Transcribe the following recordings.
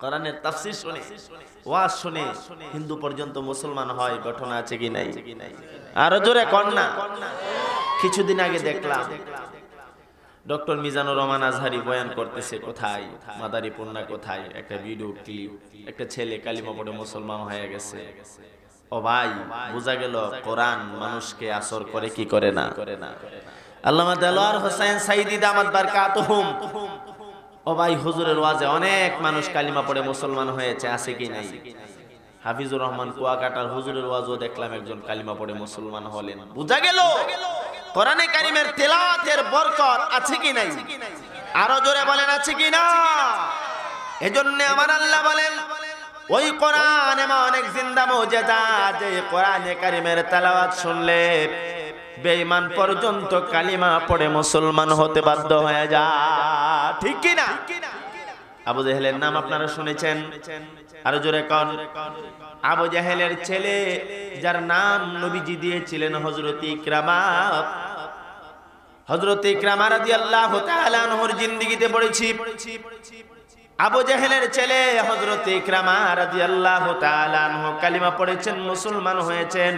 কোরআনের তাফসীর শুনে ওয়াজ শুনে হিন্দু পর্যন্ত মুসলমান হয়, ঘটনা আছে কি নাই? আরো জোরে কোন না। কিছুদিন আগে দেখলাম ডক্টর মিজানুর রহমান আজহারি বয়ান করতেছে, কোথায় মাদারীপুর না কোথায়, একটা ভিডিও ক্লিপ, একটা ছেলে কালিমা পড়ে মুসলমান হয়ে গেছে। ও ভাই, বোঝা গেল কোরআন মানুষকে আসর করে কি করে না। আল্লামা দেলোয়ার হোসেন সাইদি দামাত বারকাতুহুম, ও ভাই, হুজুরের ওয়াজে অনেক মানুষ কালিমা পড়ে মুসলমান হয়েছে, আছে কি নাই? হাফিজুর রহমান কুয়াকাটার হুজুরের ওয়াজও দেখলাম একজন কালিমা পড়ে মুসলমান হলেন। বোঝা গেল কোরআনে কারিমের তেলাওয়াতের বরকত আছে কি নাই? আরো জোরে বলেন আছে কি না? এজন্য আমার আল্লাহ বলেন, ওই কোরআন এমন অনেক জিন্দা মুজিজা, যে কোরআনে কারিমের তেলাওয়াত শুনলে বেঈমান পর্যন্ত কালিমা পড়ে মুসলমান হতে বাধ্য হয়ে যায়, ঠিক কি না? আবু জাহেলের নাম আপনারা শুনেছেন, আরো জোরে কোন। আবু জাহেলের ছেলে যার নাম নবীজি দিয়েছিলেন হযরত ইকরামা, হযরত ইকরামা রাদিয়াল্লাহু তাআলা আনহুর জিন্দেগিতে পড়েছি। আবু জাহেলের ছেলে হযরত ইকরামা রাদিয়াল্লাহু তাআলা আনহু কালিমা পড়েছেন, মুসলমান হয়েছেন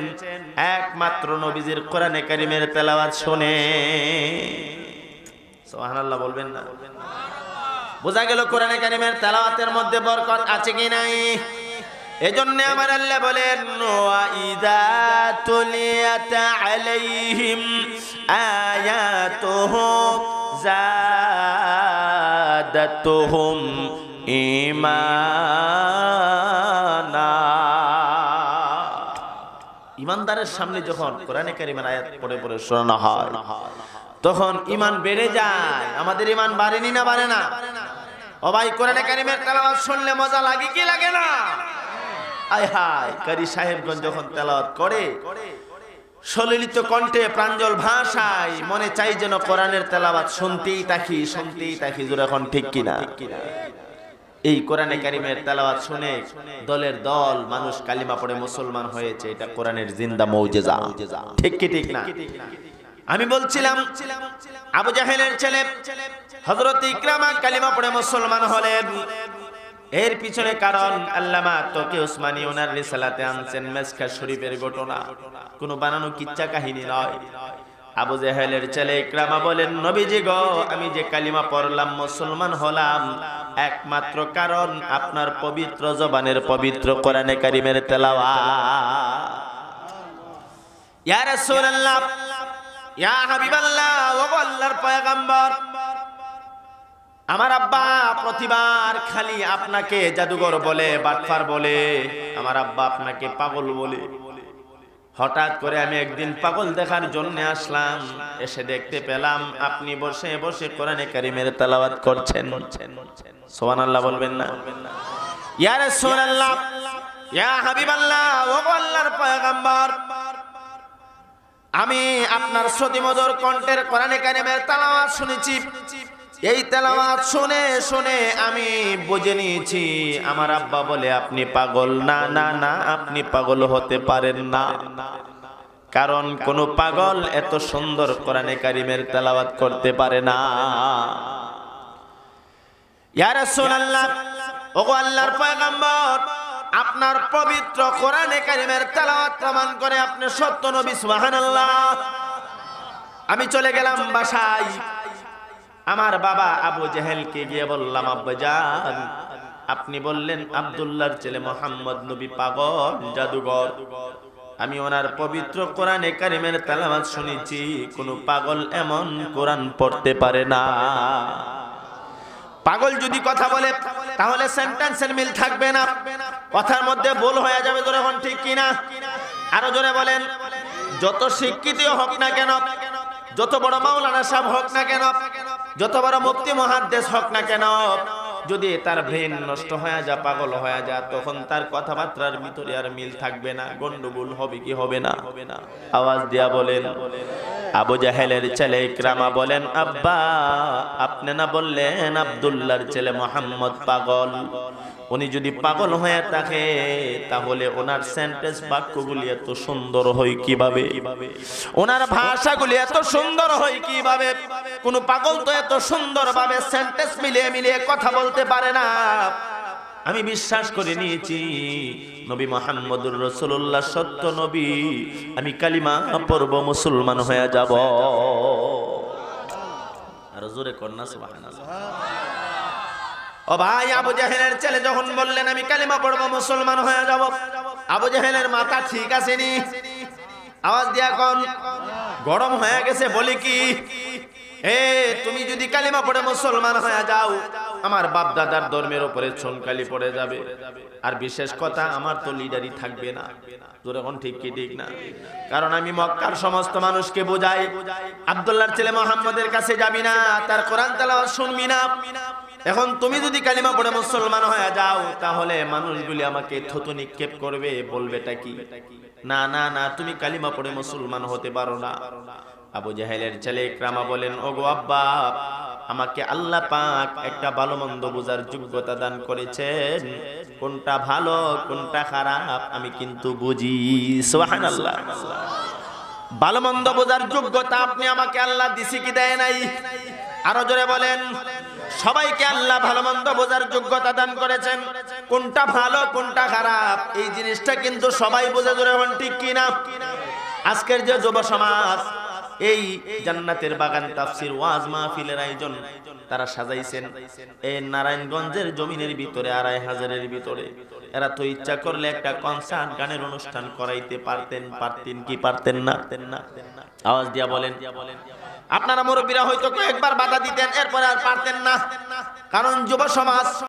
একমাত্র নবীজির কোরআনে কারিমের তেলাওয়াত শুনে। সুবহানাল্লাহ বলবেন না? বোঝা গেল কোরআনে কারিমের তেলাওয়াতের মধ্যে বরকত আছে কি নাই? এজন্য আমার আল্লাহ বলেন, ওয়া ইযা তুলিয়াত আলাইহিম আয়াতুহু যাদাতুহুম ঈমানা। ঈমানদারের সামনে যখন কোরআনে কারিমের আয়াত পড়ে পড়ে শোনানো হয়, তখন ঈমান বেড়ে যায়। আমাদের ঈমান বাড়েনি না বাড়ে না? ও ভাই, কোরআনে কারিমের তেলাওয়াত শুনলে মজা লাগে কি লাগে না? আয় হায়, কারি সাহেবগঞ্জ যখন তেলাওয়াত করে সলিলিত কণ্ঠে প্রাঞ্জল ভাষায়, মনে চাই যেন কোরআনের তেলাওয়াত শুনতেই থাকি, শুনতেই থাকি। জোরে এখন ঠিক কিনা? এই কোরআনে কারিমের তেলাওয়াত শুনে দলের দল মানুষ কালিমা পড়ে মুসলমান হয়েছে, এটা কোরআনের জিন্দা মুজিজা, ঠিক কি ঠিক না? আমি বলছিলাম আবু জাহেলের ছেলে হযরত ইকরামা কালিমা পড়ে মুসলমান হলেন, এর পিছনে কারণ আল্লামা তকি উসমানী ওনার রিসালাতে আনছেন মেসকা শরীফের ঘটনা, কোনো বানানো কিচ্ছা কাহিনী নয়। আবু জাহেলের ছেলে ইকরামা বলেন, নবীজি গো, আমি যে কালিমা পড়লাম, মুসলমান হলাম, একমাত্র কারণ আপনার পবিত্র জবানের পবিত্র কোরআনে কারিমের তেলাওয়াত। ইয়া রাসূলুল্লাহ, ইয়া হাবিবাল্লাহ, ও আল্লাহর পয়গম্বর, আমার আব্বা প্রতিবার খালি আপনাকে জাদুঘর বলে, বাটফার বলে, আমার আব্বা আপনাকে পাগল বলে। হঠাৎ করে আমি একদিন পাগল দেখার জন্য আসলাম, এসে দেখতে পেলাম আপনি বসে বসে কোরআনে কারিমের তেলাওয়াত করছেন। সুবহানাল্লাহ বলবেন না? ইয়া রাসূলুল্লাহ, ইয়া হাবিবাল্লাহ, ও আল্লাহর পয়গম্বর, আমি আপনার শ্রুতিমধুর কণ্ঠের কোরআনে কারিমের তেলাওয়াত শুনেছি। এই তেলাওয়াত শুনে শুনে আমি বুঝে নিয়েছি আমার আব্বা বলে আপনি পাগল। না না না, আপনি পাগল হতে পারেন না, কারণ কোন পাগল এত সুন্দর কোরআনে কারিমের তেলাওয়াত করতে পারে না। ইয়া রাসূলুল্লাহ, ওগো আল্লাহর পয়গম্বর, আপনার পবিত্র কোরআনে কারিমের তেলাওয়াত প্রমাণ করে আপনি সত্য নবী। সুবহানাল্লাহ। আমি চলে গেলাম বাসায়, আমার বাবা আবু জাহেলকে গিয়ে বললাম, আব্বাজান, আপনি বললেন আব্দুল্লাহর ছেলে মোহাম্মদ নবী পাগল, জাদুঘর। আমি ওনার পবিত্র কোরআনে কারিমের তেলাওয়াত শুনেছি, কোন পাগল এমন কোরআন পড়তে পারে না। পাগল যদি কথা বলে তাহলে সেন্টেন্সের মিল থাকবে না, কথার মধ্যে ভুল হয়ে যাবে। জোরে এখন ঠিক কিনা? আরো জোরে বলেন। যত শিক্ষিত হোক না কেন, যত বড় মাওলানা সাহেব হোক না কেন, যত বড় মুফতি মুহাদ্দিস হোক না কেন, যদি তার ব্রেন নষ্ট হয়ে যায়, পাগল হয়ে যায়, তখন তার কথাবার্তার ভিতরে আর মিল থাকবে না, গন্ডগোল হবে কি হবে না? আওয়াজ দিয়া বলেন। আবু জাহেলের ছেলে ইকরামা বলেন, আব্বা, আপনি না বললেন আব্দুল্লাহর ছেলে মোহাম্মদ পাগল? উনি যদি পাগল হয়ে থাকে তাহলে ওনার সেন্টেন্স বাক্যগুলি এত সুন্দর হয় কিভাবে? ওনার ভাষাগুলি এত সুন্দর হয় কিভাবে? কোন পাগল তো এত সুন্দর ভাবে সেন্টেন্স মিলিয়ে মিলিয়ে কথা বলতে পারে না। আমি বিশ্বাস করে নিয়েছি নবী মুহাম্মদুর রাসূলুল্লাহ সত্য নবী, আমি কালিমা পড়ব, মুসলমান হয়ে যাব। আর জোরে কন্না সুবহানাল্লাহ। ও ভাই, আবু জাহেলের ছেলে যখন বললেন আমি কালিমা পড়ব, মুসলমান হয়ে যাব, আবু জাহেলের মাথা ঠিক আছে নি? আওয়াজ দিয়া কোন গরম হয়ে গেছে। বলি কি, তুমি যদি কালিমা পড়ে মুসলমান হয়ে যাও, আমার বাপ দাদার ধর্মের উপরে চুনকালি পড়ে যাবে, আর বিশেষ কথা আমার তো লিডারই থাকবে না। যখন ঠিক কি ঠিক না? কারণ আমি মক্কার সমস্ত মানুষকে বোঝাই, আব্দুল্লাহর ছেলে মুহাম্মদের কাছে যাবি না, তার কোরআন তেলাওয়াত শুনবি না। এখন তুমি যদি কালিমা পড়ে মুসলমান হয়ে যাও, তাহলে মানুষগুলি আমাকে থুতু নিক্ষেপ করবে, বলবেটা কি? না না না, তুমি কালিমা পড়ে মুসলমান হতে পারো না। আবু জাহেলের ছেলে ইকরামা বলেন, ওগো আব্বা, আমাকে আল্লাহ পাক একটা ভালো মন্দ বোঝার যোগ্যতা দান করেছেন, কোনটা ভালো কোনটা খারাপ আমি কিন্তু বুঝি। সুবহানাল্লাহ। ভালো মন্দ বোঝার যোগ্যতা আপনি আমাকে আল্লাহ দিছি কি দেয় নাই? আরো জোরে বলেন। সবাইকে আল্লাহ ভালো মন্দ বোঝার যোগ্যতা দান করেছেন, কোনটা ভালো কোনটা খারাপ এই জিনিসটা কিন্তু সবাই বোঝে। জোরে বলেন ঠিক কিনা? আজকের যে যুব সমাজ এই জান্নাতের বাগান তাফসির ওয়াজ মাহফিলের আয়োজন তারা সাজাইছেন এই নারায়ণগঞ্জের জমিনের ভিতরে, ২৫০০-এর ভিতরে। এরা তো ইচ্ছা করলে একটা কনসার্ট গানের অনুষ্ঠান করাইতে পারতেন কি পারতেন না? আওয়াজ দিয়া বলেন। আপনারা মুরব্বীরা হয়তো কয়েকবার বাধা দিতেন, এরপরে আর পারতেন না, কারণ যুব সমাজ